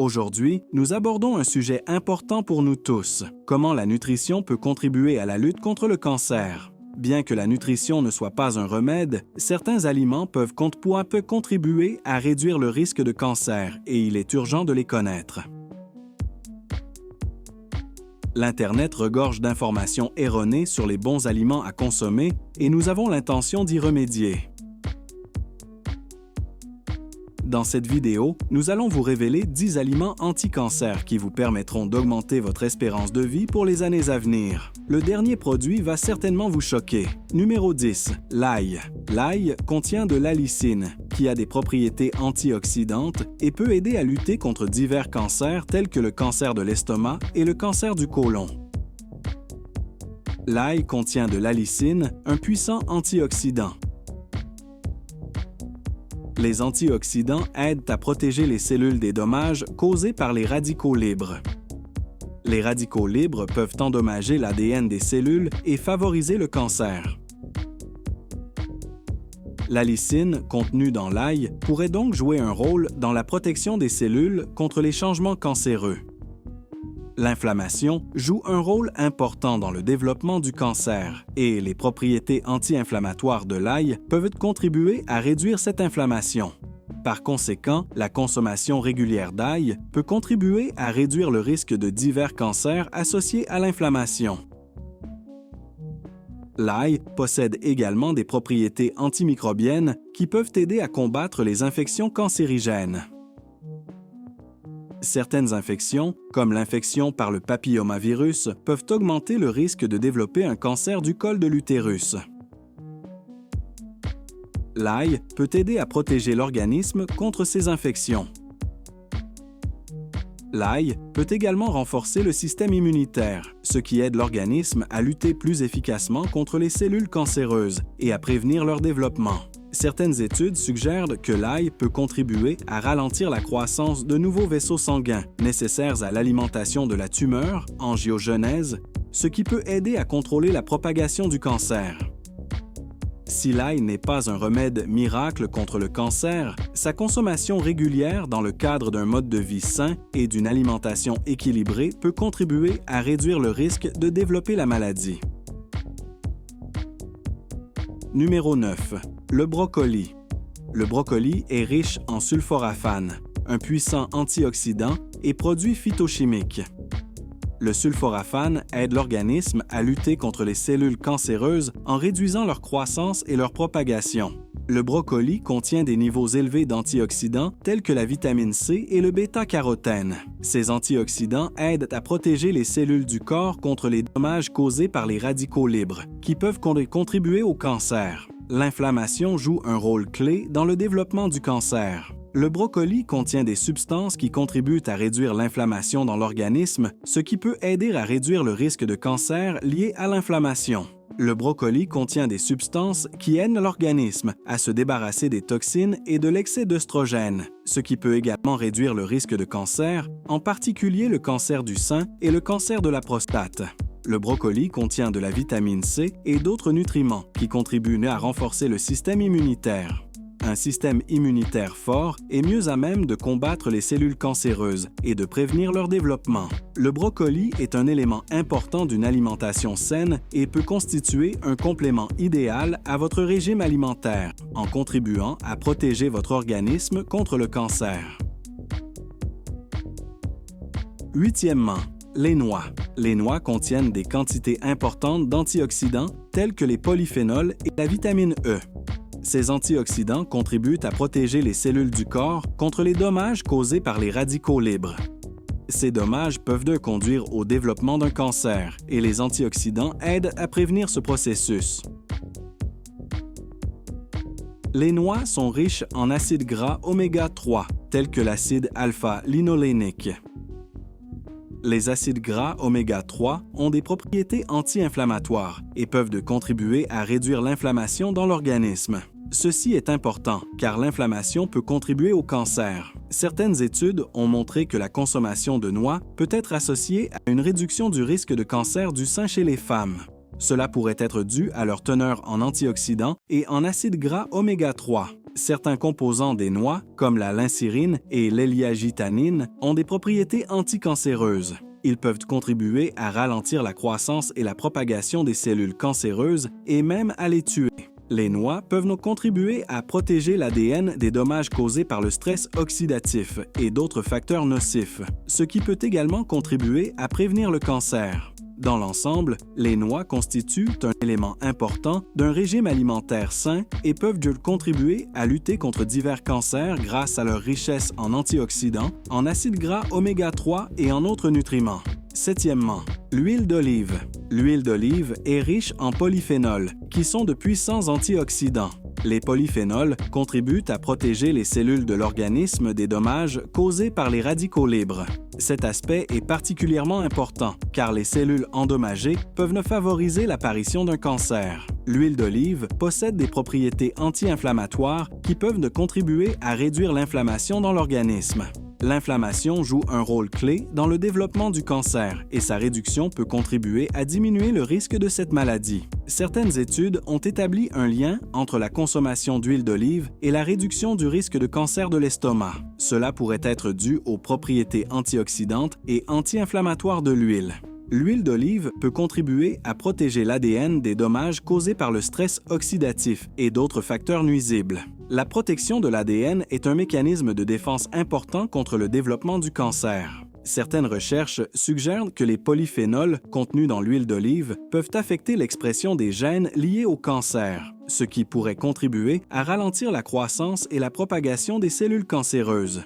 Aujourd'hui, nous abordons un sujet important pour nous tous, comment la nutrition peut contribuer à la lutte contre le cancer. Bien que la nutrition ne soit pas un remède, certains aliments peu à peu contribuer à réduire le risque de cancer et il est urgent de les connaître. L'Internet regorge d'informations erronées sur les bons aliments à consommer et nous avons l'intention d'y remédier. Dans cette vidéo, nous allons vous révéler 10 aliments anti-cancer qui vous permettront d'augmenter votre espérance de vie pour les années à venir. Le dernier produit va certainement vous choquer. Numéro 10. L'ail. L'ail contient de l'allicine, qui a des propriétés antioxydantes et peut aider à lutter contre divers cancers tels que le cancer de l'estomac et le cancer du côlon. L'ail contient de l'allicine, un puissant antioxydant. Les antioxydants aident à protéger les cellules des dommages causés par les radicaux libres. Les radicaux libres peuvent endommager l'ADN des cellules et favoriser le cancer. L'allicine contenue dans l'ail pourrait donc jouer un rôle dans la protection des cellules contre les changements cancéreux. L'inflammation joue un rôle important dans le développement du cancer et les propriétés anti-inflammatoires de l'ail peuvent contribuer à réduire cette inflammation. Par conséquent, la consommation régulière d'ail peut contribuer à réduire le risque de divers cancers associés à l'inflammation. L'ail possède également des propriétés antimicrobiennes qui peuvent aider à combattre les infections cancérigènes. Certaines infections, comme l'infection par le papillomavirus, peuvent augmenter le risque de développer un cancer du col de l'utérus. L'ail peut aider à protéger l'organisme contre ces infections. L'ail peut également renforcer le système immunitaire, ce qui aide l'organisme à lutter plus efficacement contre les cellules cancéreuses et à prévenir leur développement. Certaines études suggèrent que l'ail peut contribuer à ralentir la croissance de nouveaux vaisseaux sanguins nécessaires à l'alimentation de la tumeur, angiogenèse, ce qui peut aider à contrôler la propagation du cancer. Si l'ail n'est pas un remède miracle contre le cancer, sa consommation régulière dans le cadre d'un mode de vie sain et d'une alimentation équilibrée peut contribuer à réduire le risque de développer la maladie. Numéro 9. Le brocoli. Le brocoli est riche en sulforaphane, un puissant antioxydant et produit phytochimique. Le sulforaphane aide l'organisme à lutter contre les cellules cancéreuses en réduisant leur croissance et leur propagation. Le brocoli contient des niveaux élevés d'antioxydants tels que la vitamine C et le bêta-carotène. Ces antioxydants aident à protéger les cellules du corps contre les dommages causés par les radicaux libres, qui peuvent contribuer au cancer. L'inflammation joue un rôle clé dans le développement du cancer. Le brocoli contient des substances qui contribuent à réduire l'inflammation dans l'organisme, ce qui peut aider à réduire le risque de cancer lié à l'inflammation. Le brocoli contient des substances qui aident l'organisme à se débarrasser des toxines et de l'excès d'œstrogène, ce qui peut également réduire le risque de cancer, en particulier le cancer du sein et le cancer de la prostate. Le brocoli contient de la vitamine C et d'autres nutriments qui contribuent à renforcer le système immunitaire. Un système immunitaire fort est mieux à même de combattre les cellules cancéreuses et de prévenir leur développement. Le brocoli est un élément important d'une alimentation saine et peut constituer un complément idéal à votre régime alimentaire, en contribuant à protéger votre organisme contre le cancer. Huitièmement, les noix. Les noix contiennent des quantités importantes d'antioxydants tels que les polyphénols et la vitamine E. Ces antioxydants contribuent à protéger les cellules du corps contre les dommages causés par les radicaux libres. Ces dommages peuvent conduire au développement d'un cancer et les antioxydants aident à prévenir ce processus. Les noix sont riches en acides gras oméga 3, tels que l'acide alpha-linolénique. Les acides gras oméga 3 ont des propriétés anti-inflammatoires et peuvent contribuer à réduire l'inflammation dans l'organisme. Ceci est important car l'inflammation peut contribuer au cancer. Certaines études ont montré que la consommation de noix peut être associée à une réduction du risque de cancer du sein chez les femmes. Cela pourrait être dû à leur teneur en antioxydants et en acides gras oméga 3. Certains composants des noix, comme la lincirine et l'héliagitanine, ont des propriétés anticancéreuses. Ils peuvent contribuer à ralentir la croissance et la propagation des cellules cancéreuses et même à les tuer. Les noix peuvent donc contribuer à protéger l'ADN des dommages causés par le stress oxydatif et d'autres facteurs nocifs, ce qui peut également contribuer à prévenir le cancer. Dans l'ensemble, les noix constituent un élément important d'un régime alimentaire sain et peuvent contribuer à lutter contre divers cancers grâce à leur richesse en antioxydants, en acides gras oméga 3 et en autres nutriments. Septièmement, l'huile d'olive. L'huile d'olive est riche en polyphénols, qui sont de puissants antioxydants. Les polyphénols contribuent à protéger les cellules de l'organisme des dommages causés par les radicaux libres. Cet aspect est particulièrement important car les cellules endommagées peuvent ne favoriser l'apparition d'un cancer. L'huile d'olive possède des propriétés anti-inflammatoires qui peuvent contribuer à réduire l'inflammation dans l'organisme. L'inflammation joue un rôle clé dans le développement du cancer et sa réduction peut contribuer à diminuer le risque de cette maladie. Certaines études ont établi un lien entre la consommation d'huile d'olive et la réduction du risque de cancer de l'estomac. Cela pourrait être dû aux propriétés antioxydantes et anti-inflammatoires de l'huile. L'huile d'olive peut contribuer à protéger l'ADN des dommages causés par le stress oxydatif et d'autres facteurs nuisibles. La protection de l'ADN est un mécanisme de défense important contre le développement du cancer. Certaines recherches suggèrent que les polyphénols contenus dans l'huile d'olive peuvent affecter l'expression des gènes liés au cancer, ce qui pourrait contribuer à ralentir la croissance et la propagation des cellules cancéreuses.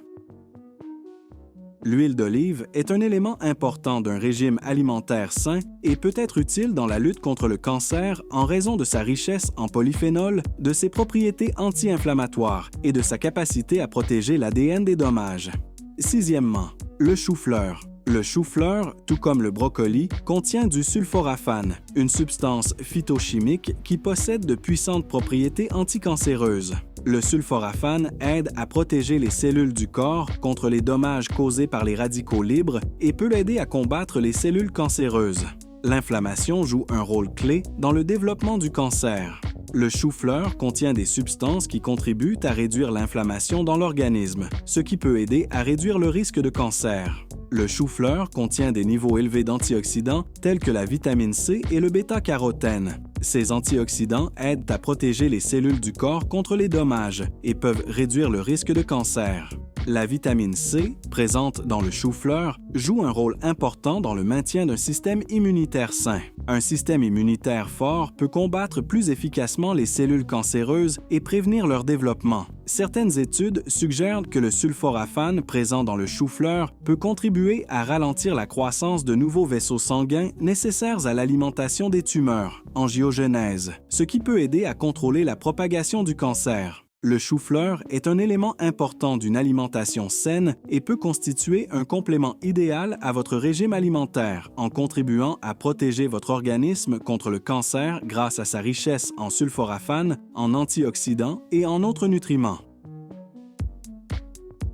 L'huile d'olive est un élément important d'un régime alimentaire sain et peut être utile dans la lutte contre le cancer en raison de sa richesse en polyphénols, de ses propriétés anti-inflammatoires et de sa capacité à protéger l'ADN des dommages. Sixièmement, le chou-fleur. Le chou-fleur, tout comme le brocoli, contient du sulforaphane, une substance phytochimique qui possède de puissantes propriétés anticancéreuses. Le sulforaphane aide à protéger les cellules du corps contre les dommages causés par les radicaux libres et peut l'aider à combattre les cellules cancéreuses. L'inflammation joue un rôle clé dans le développement du cancer. Le chou-fleur contient des substances qui contribuent à réduire l'inflammation dans l'organisme, ce qui peut aider à réduire le risque de cancer. Le chou-fleur contient des niveaux élevés d'antioxydants tels que la vitamine C et le bêta-carotène. Ces antioxydants aident à protéger les cellules du corps contre les dommages et peuvent réduire le risque de cancer. La vitamine C, présente dans le chou-fleur, joue un rôle important dans le maintien d'un système immunitaire sain. Un système immunitaire fort peut combattre plus efficacement les cellules cancéreuses et prévenir leur développement. Certaines études suggèrent que le sulforaphane présent dans le chou-fleur peut contribuer à ralentir la croissance de nouveaux vaisseaux sanguins nécessaires à l'alimentation des tumeurs, angiogenèse, ce qui peut aider à contrôler la propagation du cancer. Le chou-fleur est un élément important d'une alimentation saine et peut constituer un complément idéal à votre régime alimentaire en contribuant à protéger votre organisme contre le cancer grâce à sa richesse en sulforaphane, en antioxydants et en autres nutriments.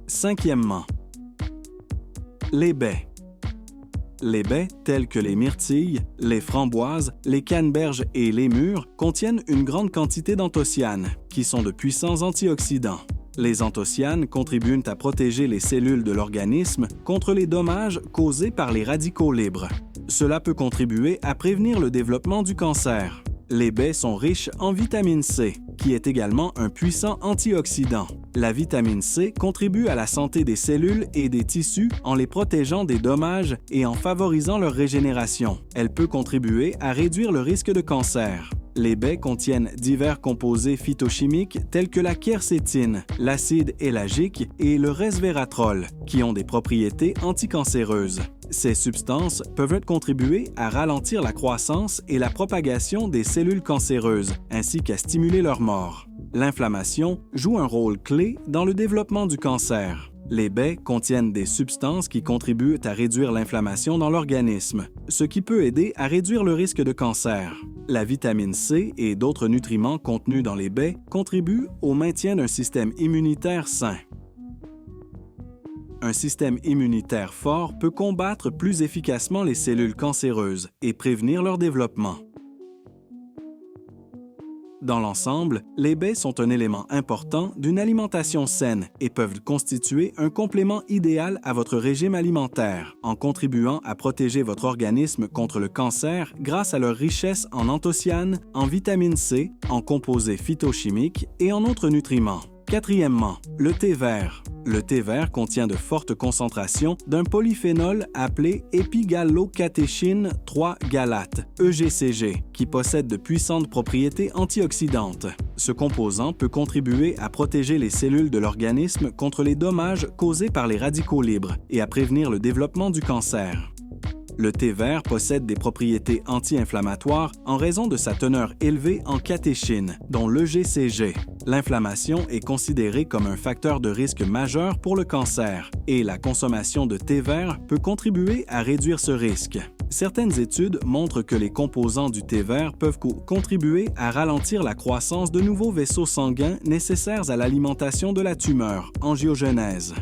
Cinquièmement, les baies. Les baies, telles que les myrtilles, les framboises, les canneberges et les mûres, contiennent une grande quantité d'anthocyanes, qui sont de puissants antioxydants. Les anthocyanes contribuent à protéger les cellules de l'organisme contre les dommages causés par les radicaux libres. Cela peut contribuer à prévenir le développement du cancer. Les baies sont riches en vitamine C, qui est également un puissant antioxydant. La vitamine C contribue à la santé des cellules et des tissus en les protégeant des dommages et en favorisant leur régénération. Elle peut contribuer à réduire le risque de cancer. Les baies contiennent divers composés phytochimiques tels que la quercétine, l'acide éllagique et le resveratrol, qui ont des propriétés anticancéreuses. Ces substances peuvent contribuer à ralentir la croissance et la propagation des cellules cancéreuses, ainsi qu'à stimuler leur mort. L'inflammation joue un rôle clé dans le développement du cancer. Les baies contiennent des substances qui contribuent à réduire l'inflammation dans l'organisme, ce qui peut aider à réduire le risque de cancer. La vitamine C et d'autres nutriments contenus dans les baies contribuent au maintien d'un système immunitaire sain. Un système immunitaire fort peut combattre plus efficacement les cellules cancéreuses et prévenir leur développement. Dans l'ensemble, les baies sont un élément important d'une alimentation saine et peuvent constituer un complément idéal à votre régime alimentaire, en contribuant à protéger votre organisme contre le cancer grâce à leur richesse en anthocyanes, en vitamine C, en composés phytochimiques et en autres nutriments. Quatrièmement, le thé vert. Le thé vert contient de fortes concentrations d'un polyphénol appelé épigallocatechin 3-galate, EGCG, qui possède de puissantes propriétés antioxydantes. Ce composant peut contribuer à protéger les cellules de l'organisme contre les dommages causés par les radicaux libres et à prévenir le développement du cancer. Le thé vert possède des propriétés anti-inflammatoires en raison de sa teneur élevée en catéchine, dont l'EGCG. L'inflammation est considérée comme un facteur de risque majeur pour le cancer et la consommation de thé vert peut contribuer à réduire ce risque. Certaines études montrent que les composants du thé vert peuvent contribuer à ralentir la croissance de nouveaux vaisseaux sanguins nécessaires à l'alimentation de la tumeur, angiogenèse.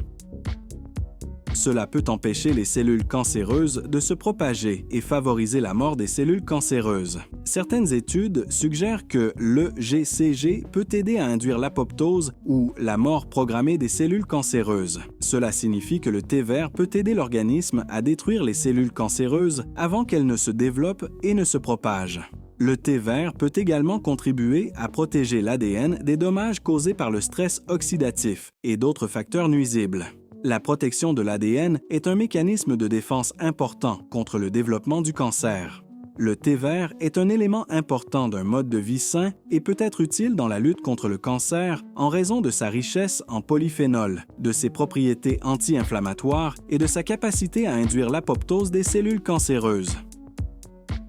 Cela peut empêcher les cellules cancéreuses de se propager et favoriser la mort des cellules cancéreuses. Certaines études suggèrent que l'EGCG peut aider à induire l'apoptose ou la mort programmée des cellules cancéreuses. Cela signifie que le thé vert peut aider l'organisme à détruire les cellules cancéreuses avant qu'elles ne se développent et ne se propagent. Le thé vert peut également contribuer à protéger l'ADN des dommages causés par le stress oxydatif et d'autres facteurs nuisibles. La protection de l'ADN est un mécanisme de défense important contre le développement du cancer. Le thé vert est un élément important d'un mode de vie sain et peut être utile dans la lutte contre le cancer en raison de sa richesse en polyphénol, de ses propriétés anti-inflammatoires et de sa capacité à induire l'apoptose des cellules cancéreuses.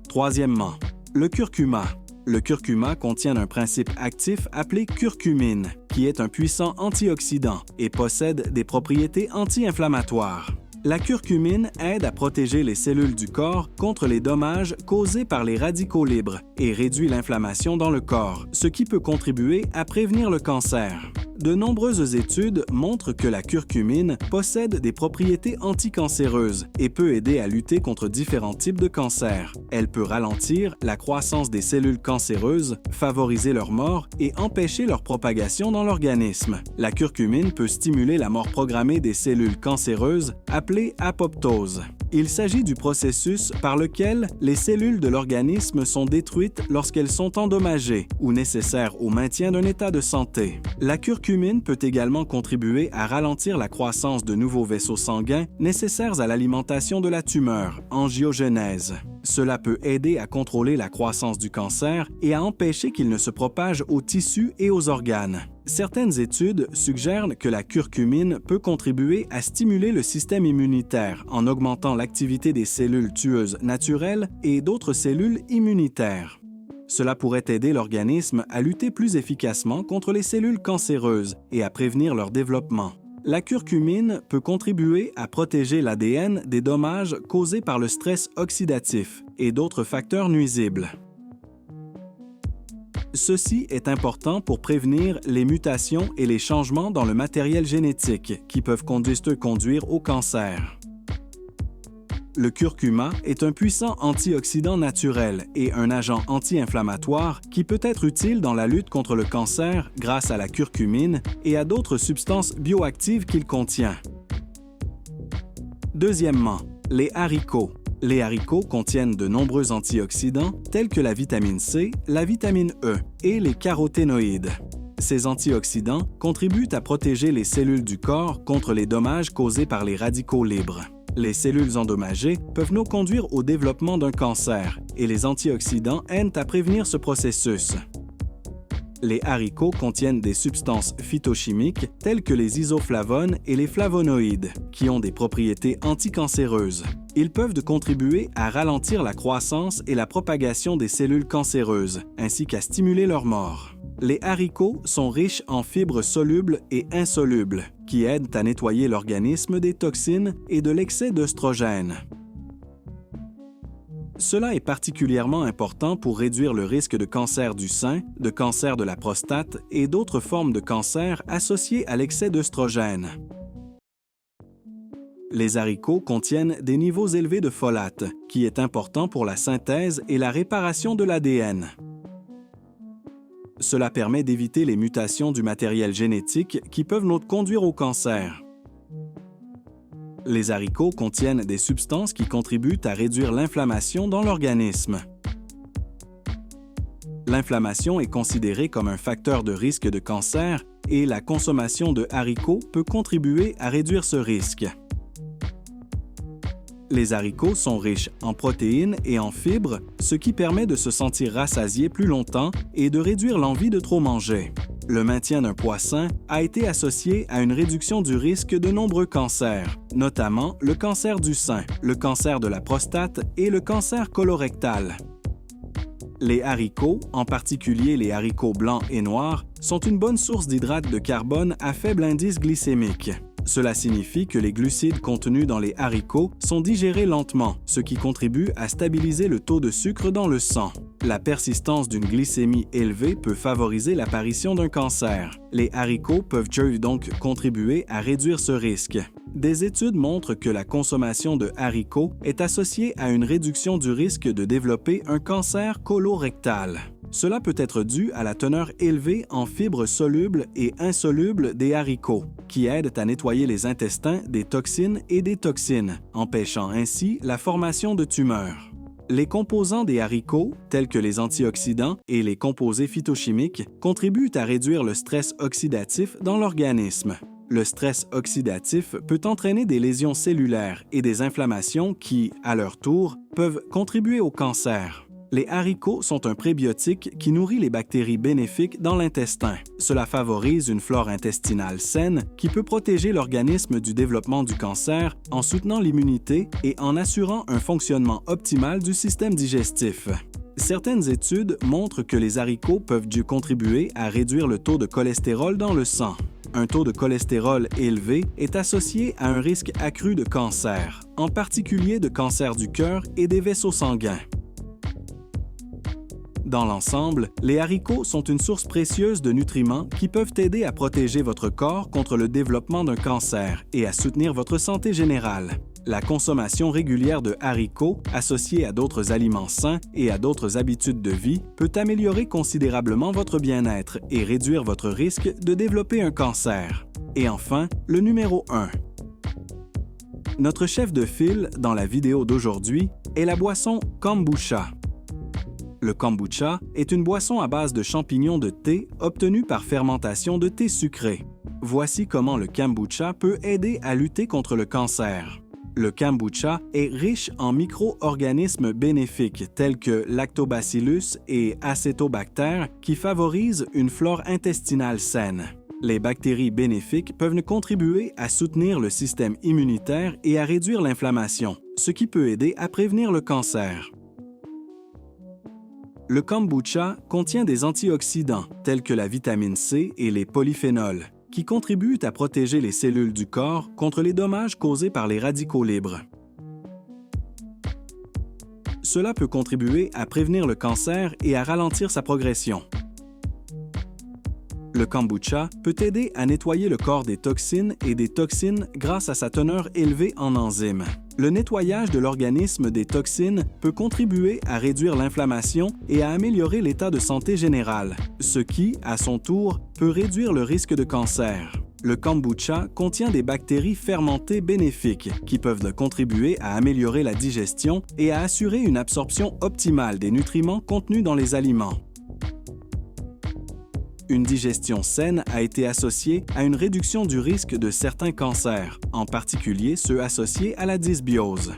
Troisièmement, le curcuma. Le curcuma contient un principe actif appelé curcumine, qui est un puissant antioxydant et possède des propriétés anti-inflammatoires. La curcumine aide à protéger les cellules du corps contre les dommages causés par les radicaux libres et réduit l'inflammation dans le corps, ce qui peut contribuer à prévenir le cancer. De nombreuses études montrent que la curcumine possède des propriétés anticancéreuses et peut aider à lutter contre différents types de cancers. Elle peut ralentir la croissance des cellules cancéreuses, favoriser leur mort et empêcher leur propagation dans l'organisme. La curcumine peut stimuler la mort programmée des cellules cancéreuses, appelée apoptose. Il s'agit du processus par lequel les cellules de l'organisme sont détruites lorsqu'elles sont endommagées ou nécessaires au maintien d'un état de santé. La curcumine peut également contribuer à ralentir la croissance de nouveaux vaisseaux sanguins nécessaires à l'alimentation de la tumeur, angiogenèse. Cela peut aider à contrôler la croissance du cancer et à empêcher qu'il ne se propage aux tissus et aux organes. Certaines études suggèrent que la curcumine peut contribuer à stimuler le système immunitaire en augmentant l'activité des cellules tueuses naturelles et d'autres cellules immunitaires. Cela pourrait aider l'organisme à lutter plus efficacement contre les cellules cancéreuses et à prévenir leur développement. La curcumine peut contribuer à protéger l'ADN des dommages causés par le stress oxydatif et d'autres facteurs nuisibles. Ceci est important pour prévenir les mutations et les changements dans le matériel génétique qui peuvent conduire au cancer. Le curcuma est un puissant antioxydant naturel et un agent anti-inflammatoire qui peut être utile dans la lutte contre le cancer grâce à la curcumine et à d'autres substances bioactives qu'il contient. Deuxièmement, les haricots. Les haricots contiennent de nombreux antioxydants tels que la vitamine C, la vitamine E et les caroténoïdes. Ces antioxydants contribuent à protéger les cellules du corps contre les dommages causés par les radicaux libres. Les cellules endommagées peuvent nous conduire au développement d'un cancer et les antioxydants aident à prévenir ce processus. Les haricots contiennent des substances phytochimiques telles que les isoflavones et les flavonoïdes, qui ont des propriétés anticancéreuses. Ils peuvent contribuer à ralentir la croissance et la propagation des cellules cancéreuses, ainsi qu'à stimuler leur mort. Les haricots sont riches en fibres solubles et insolubles, qui aident à nettoyer l'organisme des toxines et de l'excès d'œstrogène. Cela est particulièrement important pour réduire le risque de cancer du sein, de cancer de la prostate et d'autres formes de cancer associées à l'excès d'œstrogène. Les haricots contiennent des niveaux élevés de folate, qui est important pour la synthèse et la réparation de l'ADN. Cela permet d'éviter les mutations du matériel génétique qui peuvent nous conduire au cancer. Les haricots contiennent des substances qui contribuent à réduire l'inflammation dans l'organisme. L'inflammation est considérée comme un facteur de risque de cancer et la consommation de haricots peut contribuer à réduire ce risque. Les haricots sont riches en protéines et en fibres, ce qui permet de se sentir rassasié plus longtemps et de réduire l'envie de trop manger. Le maintien d'un poids sain a été associé à une réduction du risque de nombreux cancers, notamment le cancer du sein, le cancer de la prostate et le cancer colorectal. Les haricots, en particulier les haricots blancs et noirs, sont une bonne source d'hydrates de carbone à faible indice glycémique. Cela signifie que les glucides contenus dans les haricots sont digérés lentement, ce qui contribue à stabiliser le taux de sucre dans le sang. La persistance d'une glycémie élevée peut favoriser l'apparition d'un cancer. Les haricots peuvent donc contribuer à réduire ce risque. Des études montrent que la consommation de haricots est associée à une réduction du risque de développer un cancer colorectal. Cela peut être dû à la teneur élevée en fibres solubles et insolubles des haricots, qui aident à nettoyer les intestins des toxines et des toxines, empêchant ainsi la formation de tumeurs. Les composants des haricots, tels que les antioxydants et les composés phytochimiques, contribuent à réduire le stress oxydatif dans l'organisme. Le stress oxydatif peut entraîner des lésions cellulaires et des inflammations qui, à leur tour, peuvent contribuer au cancer. Les haricots sont un prébiotique qui nourrit les bactéries bénéfiques dans l'intestin. Cela favorise une flore intestinale saine qui peut protéger l'organisme du développement du cancer en soutenant l'immunité et en assurant un fonctionnement optimal du système digestif. Certaines études montrent que les haricots peuvent contribuer à réduire le taux de cholestérol dans le sang. Un taux de cholestérol élevé est associé à un risque accru de cancer, en particulier de cancer du cœur et des vaisseaux sanguins. Dans l'ensemble, les haricots sont une source précieuse de nutriments qui peuvent aider à protéger votre corps contre le développement d'un cancer et à soutenir votre santé générale. La consommation régulière de haricots, associée à d'autres aliments sains et à d'autres habitudes de vie, peut améliorer considérablement votre bien-être et réduire votre risque de développer un cancer. Et enfin, le numéro 1. Notre chef de file dans la vidéo d'aujourd'hui est la boisson kombucha. Le kombucha est une boisson à base de champignons de thé obtenue par fermentation de thé sucré. Voici comment le kombucha peut aider à lutter contre le cancer. Le kombucha est riche en micro-organismes bénéfiques tels que lactobacillus et acétobactère qui favorisent une flore intestinale saine. Les bactéries bénéfiques peuvent contribuer à soutenir le système immunitaire et à réduire l'inflammation, ce qui peut aider à prévenir le cancer. Le kombucha contient des antioxydants tels que la vitamine C et les polyphénols, qui contribuent à protéger les cellules du corps contre les dommages causés par les radicaux libres. Cela peut contribuer à prévenir le cancer et à ralentir sa progression. Le kombucha peut aider à nettoyer le corps des toxines et des toxines grâce à sa teneur élevée en enzymes. Le nettoyage de l'organisme des toxines peut contribuer à réduire l'inflammation et à améliorer l'état de santé général, ce qui, à son tour, peut réduire le risque de cancer. Le kombucha contient des bactéries fermentées bénéfiques qui peuvent contribuer à améliorer la digestion et à assurer une absorption optimale des nutriments contenus dans les aliments. Une digestion saine a été associée à une réduction du risque de certains cancers, en particulier ceux associés à la dysbiose.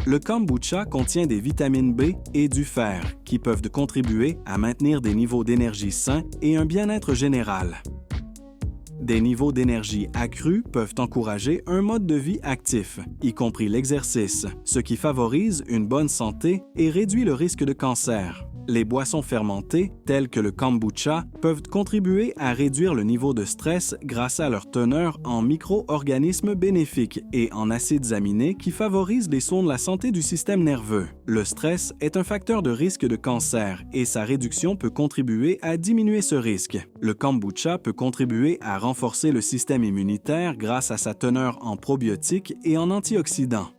Le kombucha contient des vitamines B et du fer qui peuvent contribuer à maintenir des niveaux d'énergie sains et un bien-être général. Des niveaux d'énergie accrus peuvent encourager un mode de vie actif, y compris l'exercice, ce qui favorise une bonne santé et réduit le risque de cancer. Les boissons fermentées, telles que le kombucha, peuvent contribuer à réduire le niveau de stress grâce à leur teneur en micro-organismes bénéfiques et en acides aminés qui favorisent les soins de la santé du système nerveux. Le stress est un facteur de risque de cancer et sa réduction peut contribuer à diminuer ce risque. Le kombucha peut contribuer à renforcer le système immunitaire grâce à sa teneur en probiotiques et en antioxydants.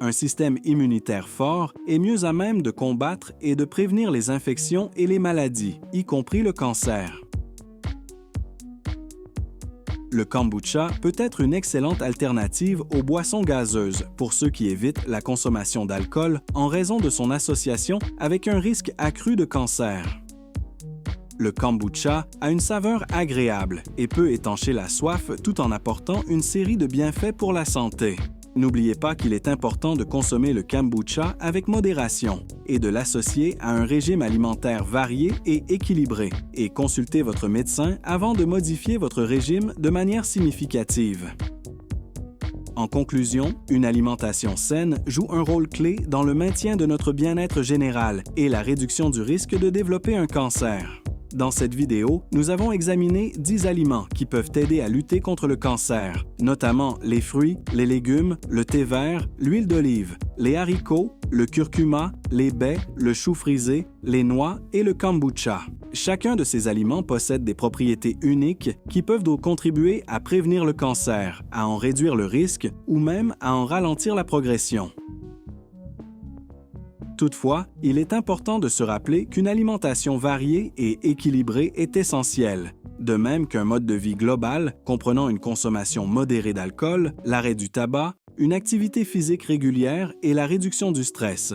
Un système immunitaire fort est mieux à même de combattre et de prévenir les infections et les maladies, y compris le cancer. Le kombucha peut être une excellente alternative aux boissons gazeuses pour ceux qui évitent la consommation d'alcool en raison de son association avec un risque accru de cancer. Le kombucha a une saveur agréable et peut étancher la soif tout en apportant une série de bienfaits pour la santé. N'oubliez pas qu'il est important de consommer le kombucha avec modération et de l'associer à un régime alimentaire varié et équilibré, et consultez votre médecin avant de modifier votre régime de manière significative. En conclusion, une alimentation saine joue un rôle clé dans le maintien de notre bien-être général et la réduction du risque de développer un cancer. Dans cette vidéo, nous avons examiné 10 aliments qui peuvent aider à lutter contre le cancer, notamment les fruits, les légumes, le thé vert, l'huile d'olive, les haricots, le curcuma, les baies, le chou frisé, les noix et le kombucha. Chacun de ces aliments possède des propriétés uniques qui peuvent donc contribuer à prévenir le cancer, à en réduire le risque ou même à en ralentir la progression. Toutefois, il est important de se rappeler qu'une alimentation variée et équilibrée est essentielle, de même qu'un mode de vie global comprenant une consommation modérée d'alcool, l'arrêt du tabac, une activité physique régulière et la réduction du stress.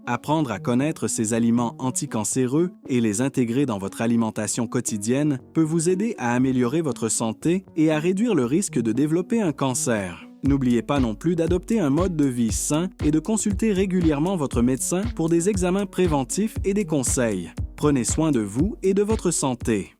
Apprendre à connaître ces aliments anticancéreux et les intégrer dans votre alimentation quotidienne peut vous aider à améliorer votre santé et à réduire le risque de développer un cancer. N'oubliez pas non plus d'adopter un mode de vie sain et de consulter régulièrement votre médecin pour des examens préventifs et des conseils. Prenez soin de vous et de votre santé.